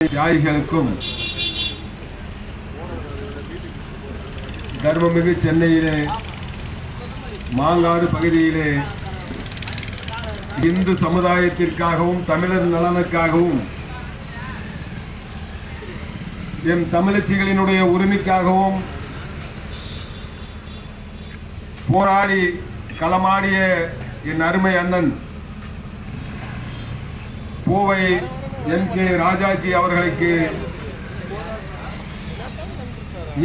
தியாகிகளுக்கும் தர்மமிகு சென்னையிலே மாங்காடு பகுதியிலே இந்து சமுதாயத்திற்காகவும் தமிழர் நலனுக்காகவும் எம் தமிழச்சிகளினுடைய உரிமைக்காகவும் போராடி களமாடிய என் அருமை அண்ணன் பூவை எம் கே ராஜாஜி அவர்களுக்கு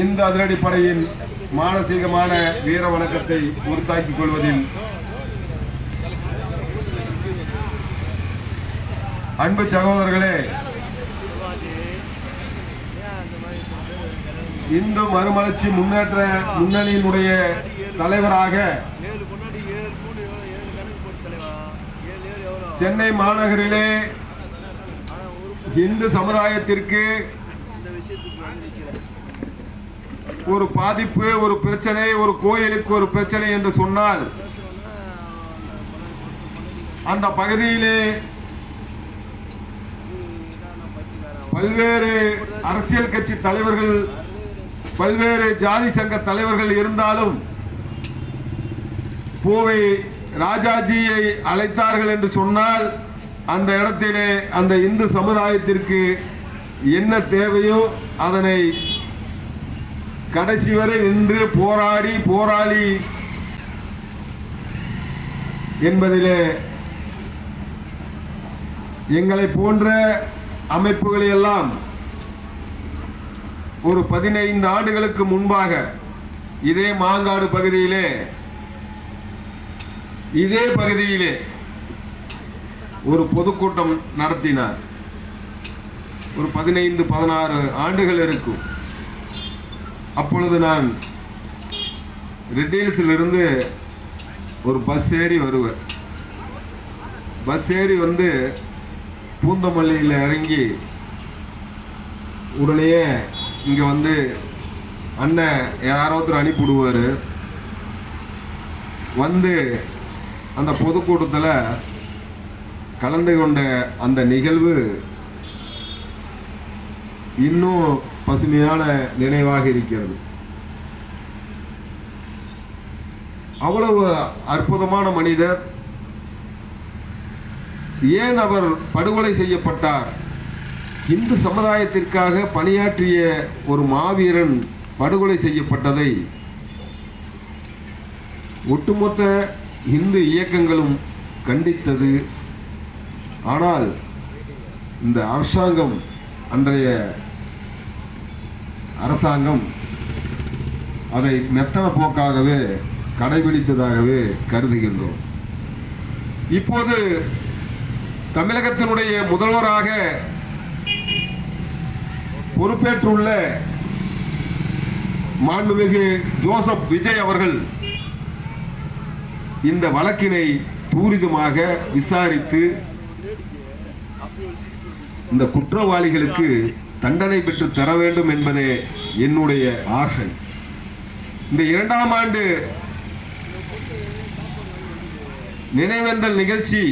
இந்த அதிரடிப்படையின் மானசீகமான வீர வணக்கத்தை உறுத்தாக்கிக் கொள்வதில் அன்பு சகோதரர்களே, இந்து மறுமலர்ச்சி முன்னேற்ற முன்னணியினுடைய தலைவராக சென்னை மாநகரிலே இந்து சமுதாயத்திற்கு ஒரு பாதிப்பு, ஒரு பிரச்சனை, ஒரு கோயிலுக்கு ஒரு பிரச்சனை என்று சொன்னால் அந்த பகுதியிலே பல்வேறு அரசியல் கட்சி தலைவர்கள், பல்வேறு ஜாதி சங்க தலைவர்கள் இருந்தாலும் பூவை ராஜாஜியை அழைத்தார்கள் என்று சொன்னால் அந்த இடத்திலே அந்த இந்து சமுதாயத்திற்கு என்ன தேவையோ அதனை கடைசி வரை நின்று போராளி என்பதிலே எங்களை போன்ற அமைப்புகளை எல்லாம் ஒரு 15 ஆண்டுகளுக்கு முன்பாக இதே மாங்காடு பகுதியிலே ஒரு பொதுக்கூட்டம் நடத்தினார். ஒரு 15-16 ஆண்டுகள் இருக்கும். அப்பொழுது நான் ரெட்டில்ஸிலிருந்து ஒரு பஸ் ஏறி வருவேன். பஸ் ஏறி வந்து பூந்தமல்லியில் இறங்கி உடனே இங்கே வந்து அண்ணன் யாரோ ஒருத்தர் அனுப்பிவிடுவார். வந்து அந்த பொதுக்கூட்டத்தில் கலந்து கொண்ட அந்த நிகழ்வு இன்னும் பசுமையான நினைவாக இருக்கிறது. அவ்வளவு அற்புதமான மனிதர். ஏன் அவர் படுகொலை செய்யப்பட்டார்? இந்து சமுதாயத்திற்காக பணியாற்றிய ஒரு மாவீரன் படுகொலை செய்யப்பட்டதை ஒட்டுமொத்த இந்து இயக்கங்களும் கண்டித்தது. ஆனால் இந்த அரசாங்கம், அன்றைய அரசாங்கம் அதை மெத்தன போக்காகவே கடைபிடித்ததாகவே கருதுகின்றோம். இப்போது தமிழகத்தினுடைய முதல்வராக பொறுப்பேற்றுள்ள மாண்புமிகு ஜோசப் விஜய் அவர்கள் இந்த வழக்கினை துரிதமாக விசாரித்து இந்த குற்றவாளிகளுக்கு தண்டனை பெற்று தர வேண்டும் என்பதே என்னுடைய ஆசை. இந்த 2ஆம் ஆண்டு நினைவேந்தல் நிகழ்ச்சி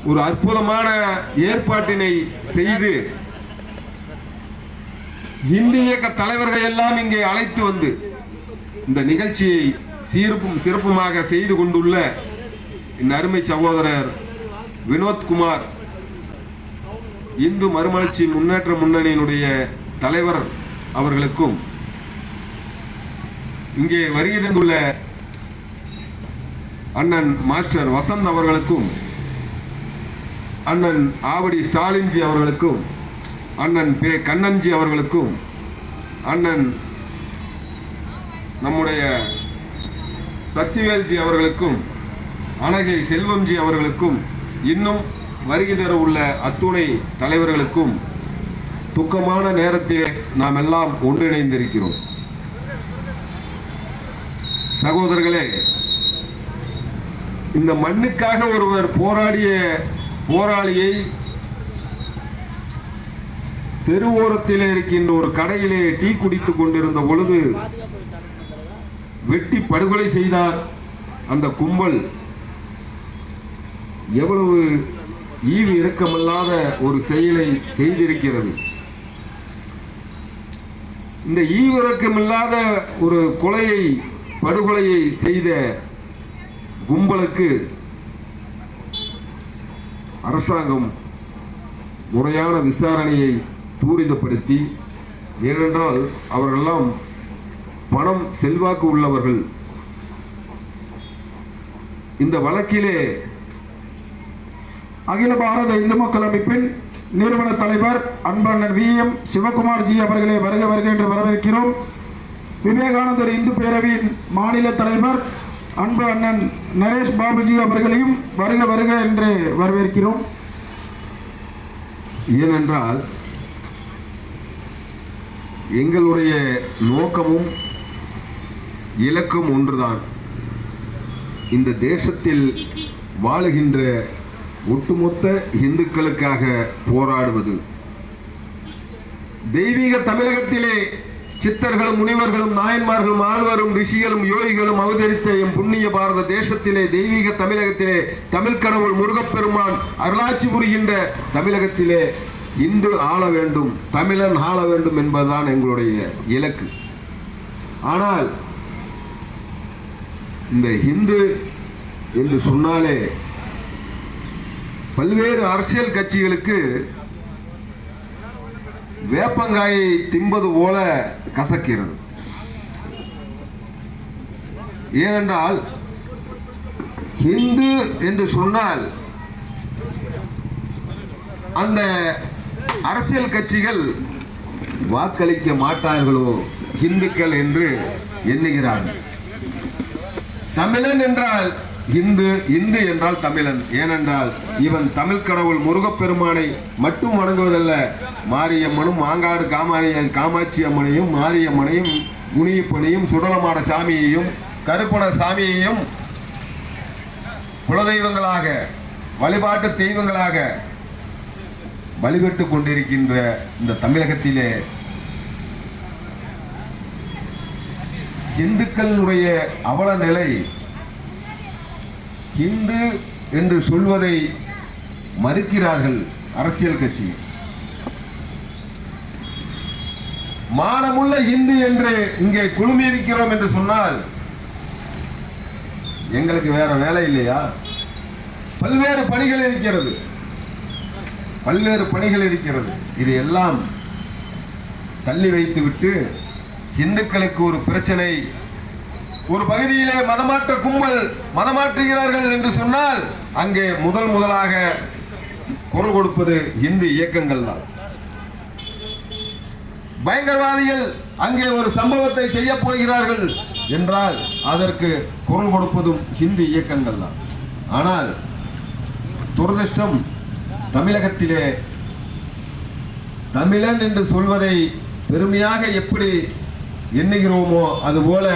ஒரு அற்புதமான ஏற்பாட்டினை செய்து இந்து இயக்க தலைவர்களை எல்லாம் இங்கே அழைத்து வந்து இந்த நிகழ்ச்சியை சீர்ப்பும் சிறப்புமாக செய்து கொண்டுள்ள என் அருமை சகோதரர் வினோத்குமார், இந்து மறுமலர்ச்சி முன்னேற்ற முன்னணியினுடைய தலைவர் அவர்களுக்கும், இங்கே வருகை தந்துள்ள அண்ணன் மாஸ்டர் வசந்த் அவர்களுக்கும், அண்ணன் ஆவடி ஸ்டாலின்ஜி அவர்களுக்கும், அண்ணன் பே கண்ணன்ஜி அவர்களுக்கும், அண்ணன் நம்முடைய சக்திவேல்ஜி அவர்களுக்கும், அனகை செல்வம்ஜி அவர்களுக்கும், இன்னும் வருகை தர உள்ள அத்துணை தலைவர்களுக்கும் துக்கமான நேரத்தில் நாம் எல்லாம் ஒன்றிணைந்திருக்கிறோம். சகோதரர்களே, இந்த மண்ணுக்காக ஒருவர் போராடிய போராளியை தெருவோரத்தில் இருக்கின்ற ஒரு கடையிலே டீ குடித்துக் கொண்டிருந்த பொழுது வெட்டி படுகொலை செய்தார் அந்த கும்பல். எவ்வளவு ஈவு இரக்கமில்லாத ஒரு செயலை செய்திருக்கிறது. இந்த ஈவு இரக்கமில்லாத ஒரு படுகொலையை செய்த கும்பலுக்கு அரசாங்கம் முறையான விசாரணையை துரிதப்படுத்தி, ஏனென்றால் அவர்களெல்லாம் பணம் செல்வாக்கு உள்ளவர்கள். இந்த வழக்கிலே அகில பாரத இந்து மக்கள் அமைப்பின் நிறுவன தலைவர் அன்பண்ணன் VM சிவகுமார் ஜி அவர்களை வருக வருக என்று வரவேற்கிறோம். விவேகானந்தர் இந்து பேரவையின் மாநில தலைவர் அன்பு அண்ணன் நரேஷ் பாபுஜி அவர்களையும் வருக வருக என்று வரவேற்கிறோம். ஏனென்றால் எங்களுடைய நோக்கமும் இலக்கும் ஒன்றுதான். இந்த தேசத்தில் வாழுகின்ற ஒட்டுமொத்த இந்துக்களுக்காக போராடுவது. தெய்வீக தமிழகத்திலே சித்தர்களும் முனிவர்களும் நாயன்மார்களும் ஆழ்வரும் ரிஷிகளும் யோகிகளும் அவதரித்த எம் புண்ணிய பாரத தேசத்திலே, தெய்வீக தமிழகத்திலே, தமிழ் கடவுள் முருகப்பெருமான் அருளாட்சி புரிகின்ற தமிழகத்திலே இந்து ஆள வேண்டும், தமிழன் ஆள வேண்டும் என்பதுதான் எங்களுடைய இலக்கு. ஆனால் இந்த இந்து என்று சொன்னாலே பல்வேறு அரசியல் கட்சிகளுக்கு வேப்பங்காயை தின்பது போல கசக்கிறது. ஏனென்றால் இந்து என்று சொன்னால் அந்த அரசியல் கட்சிகள் வாக்களிக்க மாட்டார்களோ இந்துக்கள் என்று எண்ணுகிறார்கள். தமிழன் என்றால் இந்து, இந்து என்றால் தமிழன். ஏனென்றால் இவன் தமிழ் கடவுள் முருகப்பெருமானை மட்டும் வணங்குவதல்ல, மாரியம்மனும் மாங்காடு காமாட்சி அம்மனையும் மாரியம்மனையும் குனியப்பனையும் சுடலமாட சாமியையும் கருப்பண சாமியையும் குலதெய்வங்களாக வழிபாட்டு தெய்வங்களாக வழிபட்டு கொண்டிருக்கின்ற இந்த தமிழகத்திலே இந்துக்களுடைய அவல நிலை, இந்து என்று சொல்வதை மறுக்கிறார்கள் அரசியல் கட்சி. மானமுள்ள இந்து என்று இங்கே குழுமியிருக்கிறோம் என்று சொன்னால் எங்களுக்கு வேற வேலை இல்லையா? பல்வேறு பணிகள் இருக்கிறது, பல்வேறு பணிகள் இருக்கிறது. இது எல்லாம் தள்ளி வைத்துவிட்டு இந்துக்களுக்கு ஒரு பிரச்சனை, ஒரு பகுதியிலே மதமாற்ற கும்பல் மதமாற்றுகிறார்கள் என்று சொன்னால் அங்கே முதலாக குரல் கொடுப்பது இந்து இயக்கங்கள் தான். பயங்கரவாதிகள் அங்கே ஒரு சம்பவத்தை செய்ய போகிறார்கள் என்றால் அதற்கு குரல் கொடுப்பதும் இந்து இயக்கங்கள் தான். ஆனால் துரதிர்ஷ்டம், தமிழகத்திலே தமிழன் என்று சொல்வதை பெருமையாக எப்படி எண்ணுகிறோமோ அதுபோல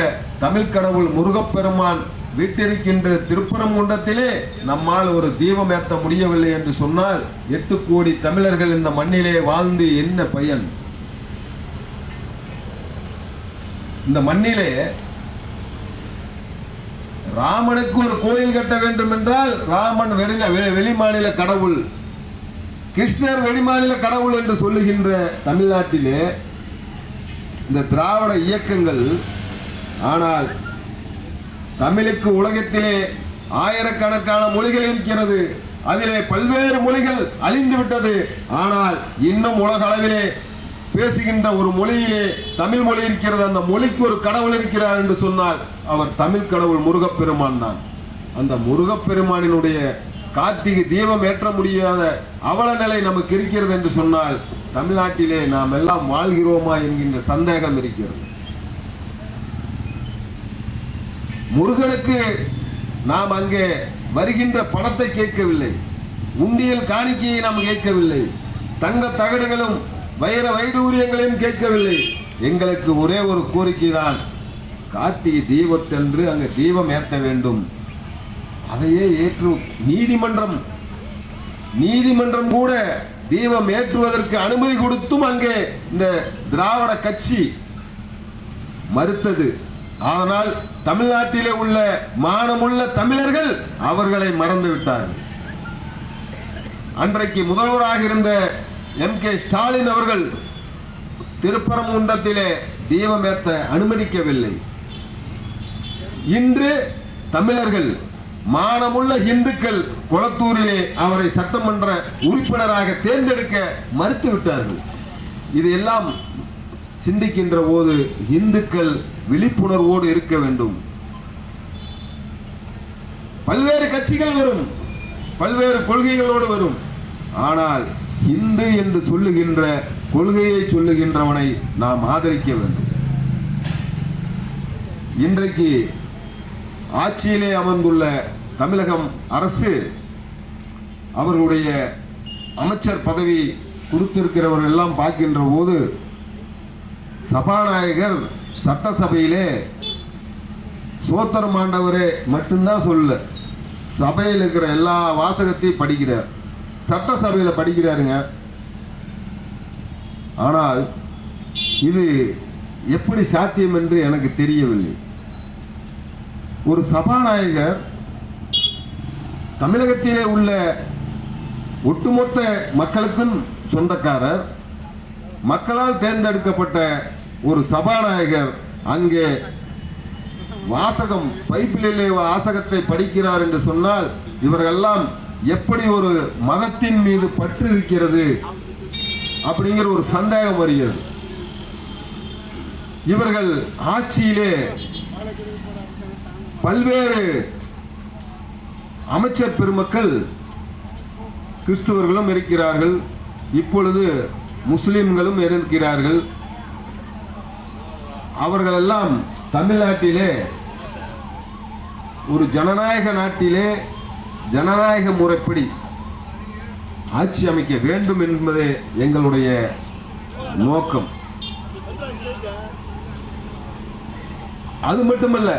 தமிழ் கடவுள் முருகப்பெருமான் வீட்டிருக்கின்ற திருப்பரங்குன்றத்திலே நம்மால் ஒரு தீபம் ஏற்ற முடியவில்லை என்று சொன்னால் 8 கோடி தமிழர்கள் இந்த மண்ணிலே வாழ்ந்து என்ன பயன்? இந்த மண்ணிலே ராமனுக்கு ஒரு கோயில் கட்ட வேண்டும் என்றால் ராமன் வெளிமாநில கடவுள், கிருஷ்ணர் வெளிமாநில கடவுள் என்று சொல்லுகின்ற தமிழ்நாட்டிலே இந்த திராவிட இயக்கங்கள், ஆனால் தமிழுக்கு உலகத்திலே ஆயிரக்கணக்கான மொழிகள் இருக்கிறது, அதிலே பல்வேறு மொழிகள் அழிந்து விட்டது. ஆனால் இன்னும் உலக அளவிலே பேசுகின்ற ஒரு மொழியிலே தமிழ் மொழி இருக்கிறது. அந்த மொழிக்கு ஒரு கடவுள் இருக்கிறார் என்று சொன்னால் அவர் தமிழ் கடவுள் முருகப்பெருமான் தான். அந்த முருகப்பெருமானினுடைய கார்த்திகை தீபம் ஏற்ற முடியாத அவல நிலை நமக்கு இருக்கிறது என்று சொன்னால் தமிழ்நாட்டிலே நாம் எல்லாம் வாழ்கிறோமா என்கின்ற சந்தேகம் இருக்கிறது. முருகனுக்கு நாம் அங்கே வருகின்ற பணத்தை கேட்கவில்லை, உண்டியல் காணிக்கையை நாம் கேட்கவில்லை, தங்க தகடுகளும் வைர வைடூரியங்களையும் கேட்கவில்லை. எங்களுக்கு ஒரே ஒரு கோரிக்கை தான், கார்த்திகை தீபத்தன்று அங்கே தீபம் ஏற்ற வேண்டும். அதையே ஏற்று நீதிமன்றம் கூட தீபம் ஏற்றுவதற்கு அனுமதி கொடுத்தும் அங்கே இந்த திராவிட கட்சி மறுத்தது. ஆனால் தமிழ்நாட்டிலே உள்ள மானமுள்ள தமிழர்கள் அவர்களை மறந்து விட்டார்கள். அன்றைக்கு முதல்வராக இருந்த MK ஸ்டாலின் அவர்கள் திருப்பரங்குன்றத்திலே தீபமேற்ற அனுமதிக்கவில்லை. இன்று தமிழர்கள், மானமுள்ள இந்துக்கள் கொளத்தூரிலே அவரை சட்டமன்ற உறுப்பினராக தேர்ந்தெடுக்க மறுத்துவிட்டார்கள். இதையெல்லாம் சிந்திக்கின்ற போது இந்துக்கள் விழிப்புணர்வோடு இருக்க வேண்டும். பல்வேறு கட்சிகள் வரும், பல்வேறு கொள்கைகளோடு வரும். ஆனால் இந்து என்று சொல்லுகின்ற கொள்கையை சொல்லுகின்றவனை நாம் ஆதரிக்க வேண்டும். இன்றைக்கு ஆட்சியிலே அமர்ந்துள்ள தமிழகம் அரசு அவர்களுடைய அமைச்சர் பதவி கொடுத்திருக்கிறவர்கள் எல்லாம் பார்க்கின்ற போது சபாநாயகர் சட்டசபையிலே சோத்தரம் ஆண்டவரே மட்டும்தான் சொல்ல, சபையில் இருக்கிற எல்லா வாசகத்தையும் படிக்கிறார், சட்டசபையில் படிக்கிறாருங்க. ஆனால் இது எப்படி சாத்தியம் என்று எனக்கு தெரியவில்லை. ஒரு சபாநாயகர் தமிழகத்திலே உள்ள ஒட்டுமொத்த மக்களுக்கும் சொந்தக்காரர், மக்களால் தேர்ந்தெடுக்கப்பட்ட ஒரு சபாநாயகர் அங்கே வாசகம் பைப்பிலே வாசகத்தை படிக்கிறார் என்று சொன்னால் இவர்களெல்லாம் எப்படி ஒரு மதத்தின் மீது பற்று இருக்கிறது அப்படிங்கிற ஒரு சந்தேகம் வருகிறது. இவர்கள் ஆட்சியிலே பல்வேறு அமைச்சர் பெருமக்கள் கிறிஸ்தவர்களும் இருக்கிறார்கள், இப்பொழுது முஸ்லிம்களும் இருக்கிறார்கள். அவர்களெல்லாம் தமிழ்நாட்டிலே ஒரு ஜனநாயக நாட்டிலே ஜனநாயக முறைப்படி ஆட்சி அமைக்க வேண்டும் என்பதே எங்களுடைய நோக்கம். அது மட்டுமல்ல,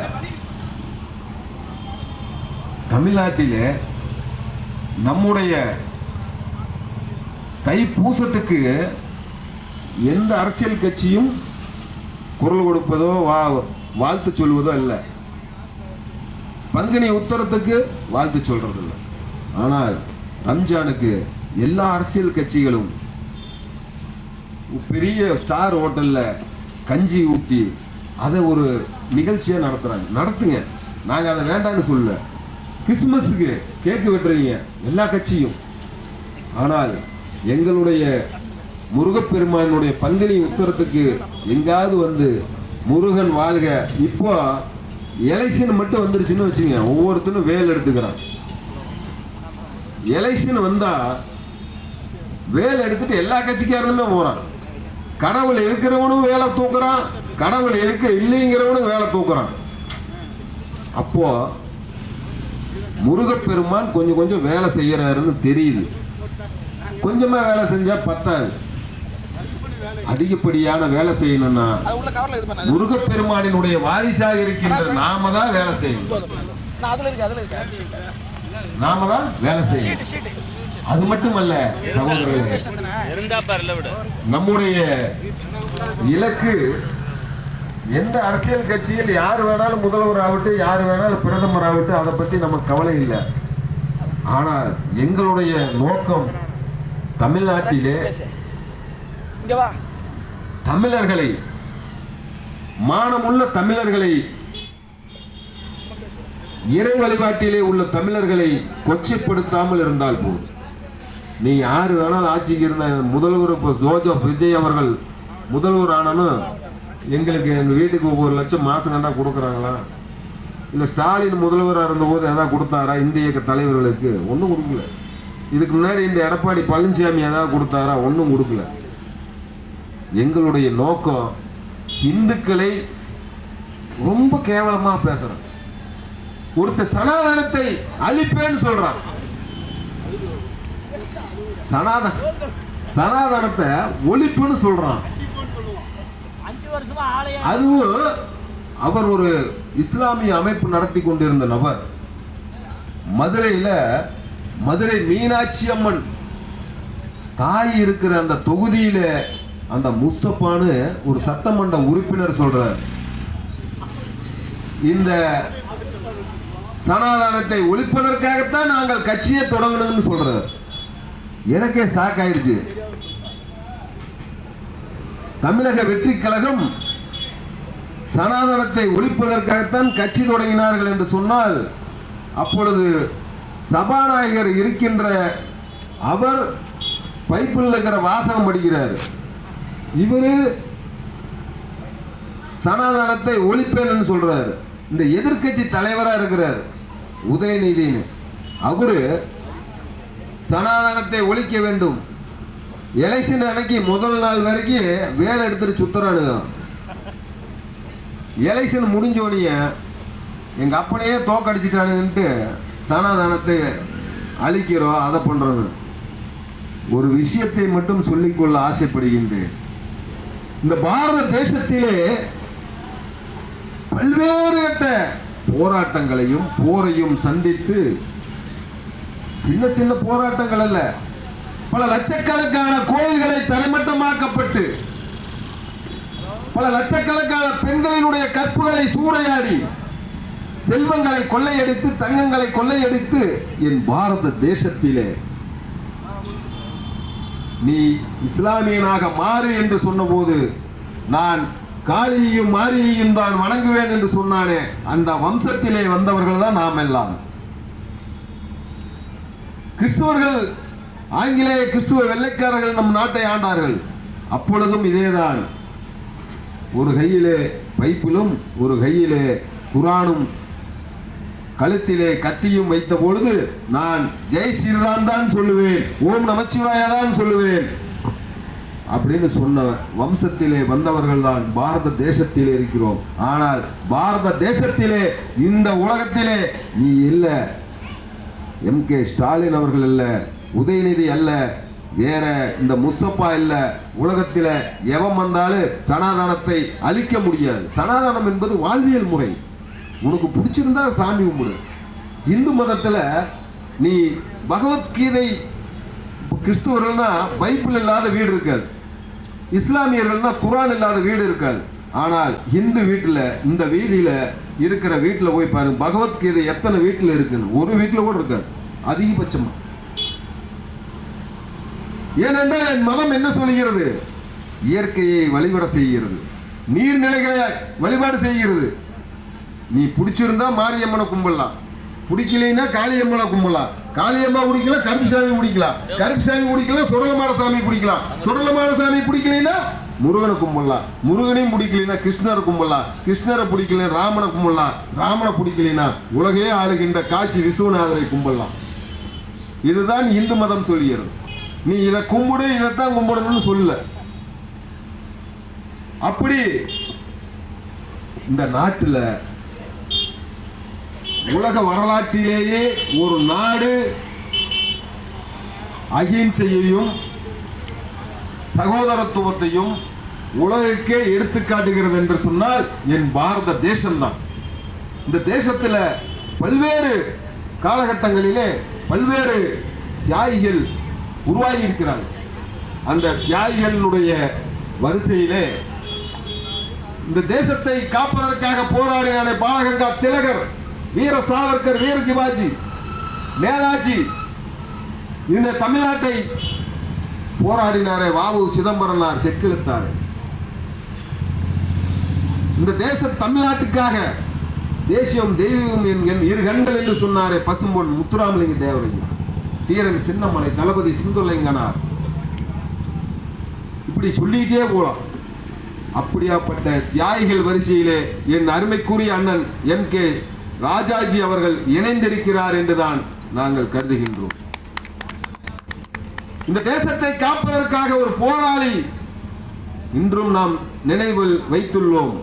தமிழ்நாட்டிலே நம்முடைய தைப்பூசத்துக்கு எந்த அரசியல் கட்சியும் குரல் கொடுப்பதோ வாழ்த்து சொல்வதோ இல்லை. பங்குனி உத்தரத்துக்கு வாழ்த்து சொல்றது இல்லை. ஆனால் ரம்ஜானுக்கு எல்லா அரசியல் கட்சிகளும் பெரிய ஸ்டார் ஹோட்டல்ல கஞ்சி ஊற்றி அதை ஒரு நிகழ்ச்சியாக நடத்துறாங்க. நடத்துங்க, நாங்கள் அதை வேண்டான்னு சொல்லல. கிறிஸ்மஸுக்கு கேக்கு வெட்டுறீங்க எல்லா கட்சியும். ஆனால் எங்களுடைய முருகப்பெருமானுடைய பங்குனி உத்தரத்துக்கு எங்காவது வந்து முருகன் வாழ்க. இப்போ எலெக்ஷன் மட்டும் வந்துருச்சுன்னு வச்சுங்க, ஒவ்வொருத்தரும் வேல் எடுத்துக்கிறான். எலெக்ஷன் வந்தா வேல் எடுத்துட்டு எல்லா கட்சிக்காரனுமே போறான். கடவுள் இருக்கிறவனும் வேலை தூக்குறான், கடவுள் இருக்க இல்லைங்கிறவனும் வேலை தூக்குறான். அப்போ முருகப்பெருமான் கொஞ்சம் கொஞ்சம் வேலை செய்யறாருன்னு தெரியுது. கொஞ்சமா வேலை செஞ்சா பத்தாது, அதிகப்படியான வேலை செய்யணும்னா முருகப்பெருமானினுடைய வாரிசாக இருக்கின்ற நாம தான் வேலை செய்யணும். நாம தான் வேலை செய்யணும். அது மட்டுமல்ல சகோதரர்களே, நம்முடைய இலக்கு எந்த அரசியல் கட்சியில் யார் வேணாலும் முதல்வர் ஆகட்டும், யார் வேணாலும் பிரதமர் ஆகட்டும், அதை பற்றி நமக்கு கவலை இல்லை. ஆனால் எங்களுடைய நோக்கம் தமிழ்நாட்டிலே தமிழர்களை, மானமுள்ள தமிழர்களை, இறை வழிபாட்டிலே உள்ள தமிழர்களை கொச்சைப்படுத்தாமல் இருந்தால் போதும். நீ யாரு வேணாலும் ஆட்சிக்கு இருந்த முதல்வர், இப்போ ஜோசப் விஜய் அவர்கள் முதல்வர் ஆனாலும் எங்களுக்கு எங்கள் வீட்டுக்கு 1 லட்சம் மாதம் கண்டா கொடுக்குறாங்களா? இல்லை ஸ்டாலின் முதல்வராக இருந்தபோது எதாவது கொடுத்தாரா? இந்திய இயக்க தலைவர்களுக்கு ஒன்றும் கொடுக்கல. இதுக்கு முன்னாடி இந்த எடப்பாடி பழனிசாமி ஏதாவது கொடுத்தாரா? ஒன்றும் கொடுக்கல. எங்களுடைய நோக்கம் இந்துக்களை ரொம்ப கேவலமா பேசுறான். ஒருத்த சனாதனத்தை அழிப்பேன்னு சொல்றான். சனாதனத்தை ஒழிப்புன்னு சொல்றான். அதுவும் அவர் ஒரு இஸ்லாமிய அமைப்பு நடத்தி கொண்டிருந்த நபர். மதுரை மீனாட்சி அம்மன் தாய் இருக்கிற அந்த தொகுதியில அந்த முஸ்தபான்னு ஒரு சட்டமன்ற உறுப்பினர் சொல்றார், இந்த சனாதனத்தை ஒழிப்பதற்காகத்தான் நாங்கள் கட்சியை தொடங்கணும்னு சொல்றார். எனக்கே சாக்காயிருச்சு. தமிழக வெற்றி கழகம் சனாதனத்தை ஒழிப்பதற்காகத்தான் கட்சி தொடங்கினார்கள் என்று சொன்னால், அப்பொழுது சபாநாயகர் இருக்கின்ற அவர் பைப்பில் இருக்கிற வாசகம் படிக்கிறார். இவரு சனாதனத்தை ஒழிப்பேன்னு சொல்றாரு. இந்த எதிர்க்கட்சி தலைவராக இருக்கிறார் உதயநிதினு, அவரு சனாதனத்தை ஒழிக்க வேண்டும். எலெக்ஷன் அன்னைக்கு முதல் நாள் வரைக்கும் வேலை எடுத்துட்டு சுத்துறானுங்க. எலெக்ஷன் முடிஞ்சோடனே எங்க அப்பனையே தோக்கடிச்சிட்டானுன்ட்டு சனாதனத்தை அழிக்கிறோம், அதை பண்றோம். ஒரு விஷயத்தை மட்டும் சொல்லிக்கொள்ள ஆசைப்படுகின்றேன். இந்த பாரத தேசத்திலே பல்வேறு கட்ட போராட்டங்களையும் போரையும் சந்தித்து, சின்ன சின்ன போராட்டங்கள் அல்ல, பல லட்சக்கணக்கான கோயில்களை தரைமட்டமாக்கப்பட்டு, பல லட்சக்கணக்கான பெண்களினுடைய கற்புகளை சூறையாடி, செல்வங்களை கொள்ளையடித்து, தங்கங்களை கொள்ளையடித்து, என் பாரத தேசத்திலே நீ இஸ்லாமியனாக மாறு என்று சொன்னபோது நான் காளியையும் மாரியையும் தான் வணங்குவேன் என்று சொன்னானே, அந்த வம்சத்திலே வந்தவர்கள் தான் நாம் எல்லாம். கிறிஸ்துவர்கள், ஆங்கிலேய கிறிஸ்துவ வெள்ளைக்காரர்கள் நம் நாட்டை ஆண்டார்கள். அப்பொழுதும் இதேதான். ஒரு கையிலே பைப்பிலும் ஒரு கையிலே குரானும் கழுத்திலே கத்தியும் வைத்த பொழுது நான் ஜெய் ஸ்ரீராம் தான் சொல்லுவேன், ஓம் நமச்சிவாயா தான் சொல்லுவேன் அப்படின்னு சொன்ன வம்சத்திலே வந்தவர்கள் தான் பாரத தேசத்திலே இருக்கிறோம். ஆனால் பாரத தேசத்திலே, இந்த உலகத்திலே நீ இல்லை, MK ஸ்டாலின் அவர்கள் அல்ல, உதயநிதி அல்ல, வேற இந்த முஸ்தபா இல்ல, உலகத்தில் எவன் வந்தாலும் சனாதனத்தை அழிக்க முடியாது. சனாதனம் என்பது வாழ்வியல் முறை. உனக்கு பிடிச்சிருந்தா சாமி கும்பிடு. இந்து மதத்தில் நீ பகவத்கீதை, கிறிஸ்துவர்கள்னா பைபிள் இல்லாத வீடு இருக்காது, இஸ்லாமியர்கள்னா குரான் இல்லாத வீடு இருக்காது. ஆனால் இந்து வீட்டில், இந்த வீதியில் இருக்கிற வீட்டில் போய் பாருங்க, பகவத்கீதை எத்தனை வீட்டில் இருக்குன்னு. ஒரு வீட்டில் கூட இருக்காது அதிகபட்சமாக. ஏனென்றால் என் மதம் என்ன சொல்கிறது? இயற்கையை வழிபட செய்கிறது, நீர்நிலைகளை வழிபாடு செய்கிறது. நீ பிடிச்சிருந்தா மாரியம்மனை கும்பிடலாம், பிடிக்கலைன்னா காளியம்மனை கும்பிடலாம். காளியம்மா பிடிக்கல கருப்புசாமி பிடிக்கலாம், கருப்புசாமி பிடிக்கல சுடலமாட சாமி பிடிக்கலாம், சுடலமாட சாமி பிடிக்கலைன்னா முருகனை கும்பிடலாம், முருகனையும் பிடிக்கலைன்னா கிருஷ்ணரை கும்பிடலாம், கிருஷ்ணரை பிடிக்கல ராமனை கும்பிடலாம், ராமனை பிடிக்கலைன்னா உலகே ஆளுகின்ற காசி விஸ்வநாதரை கும்பிடலாம். இதுதான் இந்து மதம் சொல்கிறது. நீ இதை கும்பிடு, இதைத்தான் கும்பிடணும்னு சொல்ல. அப்படி இந்த நாட்டில் உலக வரலாற்றிலேயே ஒரு நாடு அகிம்சையையும் சகோதரத்துவத்தையும் உலகுக்கே எடுத்து காட்டுகிறது என்று சொன்னால் என் பாரத தேசம்தான். இந்த தேசத்தில் பல்வேறு காலகட்டங்களிலே பல்வேறு தியாகிகள் உருவாகி இருக்கிறாங்க. அந்த தியாகிகளுடைய வரிசையிலே இந்த தேசத்தை காப்பதற்காக போராடினானே பாலகங்கா திலகர், வீர சாவர்கர், வீர சிவாஜி, நேதாஜி, இந்த தமிழ்நாட்டை போராடினாரே வாவு சிதம்பரனார், செக்கிழுத்தார். இந்த தேச தமிழ்நாட்டுக்காக தேசியம் தெய்வம் என் இரு கண்கள் என்று சொன்னாரே பசும்பொன் முத்துராமலிங்க தேவரையா, தீரன் சின்னமலை, தளபதி சுந்தரலிங்கனார், இப்படி சொல்லிக்கிட்டே போலாம். அப்படியாப்பட்ட தியாகிகள் வரிசையிலே என் அருமைக்குரிய அண்ணன் MK ராஜாஜி அவர்கள் இணைந்திருக்கிறார் என்றுதான் நாங்கள் கருதுகின்றோம். இந்த தேசத்தை காப்பதற்காக ஒரு போராளி இன்றும் நாம் நினைவில் வைத்துள்ளோம்.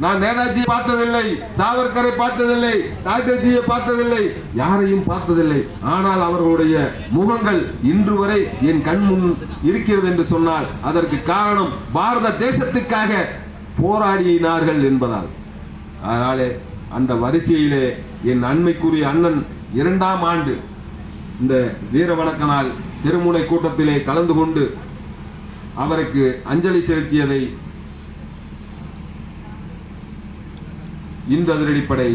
நான் நேதாஜியை பார்த்ததில்லை, சாவர்கரை பார்த்ததில்லை, டாக்டர்ஜியை பார்த்ததில்லை, யாரையும் பார்த்ததில்லை. ஆனால் அவர்களுடைய முகங்கள் இன்று வரை என் கண் முன் இருக்கிறது என்று சொன்னால் அதற்கு காரணம் பாரத தேசத்துக்காக போராடினார்கள் என்பதால். அதனாலே அந்த வரிசையிலே என் அண்மைக்குரிய அண்ணன் 2ஆம் ஆண்டு இந்த வீர வணக்க நாள் திருமுனை கூட்டத்திலே கலந்து கொண்டு அவருக்கு அஞ்சலி செலுத்தியதை இந்த அதிரடிப்படை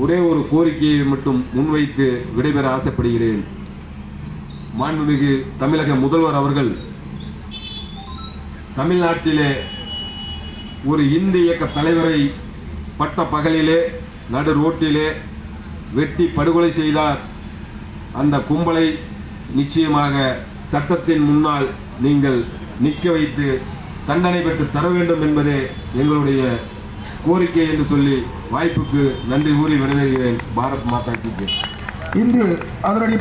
ஒரே ஒரு கோரிக்கையை மட்டும் முன்வைத்து விடைபெற ஆசைப்படுகிறேன். மாண்புமிகு தமிழக முதல்வர் அவர்கள் தமிழ்நாட்டிலே ஒரு இந்து இயக்க தலைவரை பட்ட பகலிலே நடு ரோட்டிலே வெட்டி படுகொலை செய்தார். அந்த கும்பலை நிச்சயமாக சட்டத்தின் முன்னால் நீங்கள் நிற்க வைத்து தண்டனை பெற்று தர வேண்டும் என்பதே எங்களுடைய கோரிக்கை என்று சொல்லி வாய்ப்புக்கு நன்றி கூறி விடைபெறுகிறேன். பாரத் மாதா கி ஜெய். இந்து அதிரடி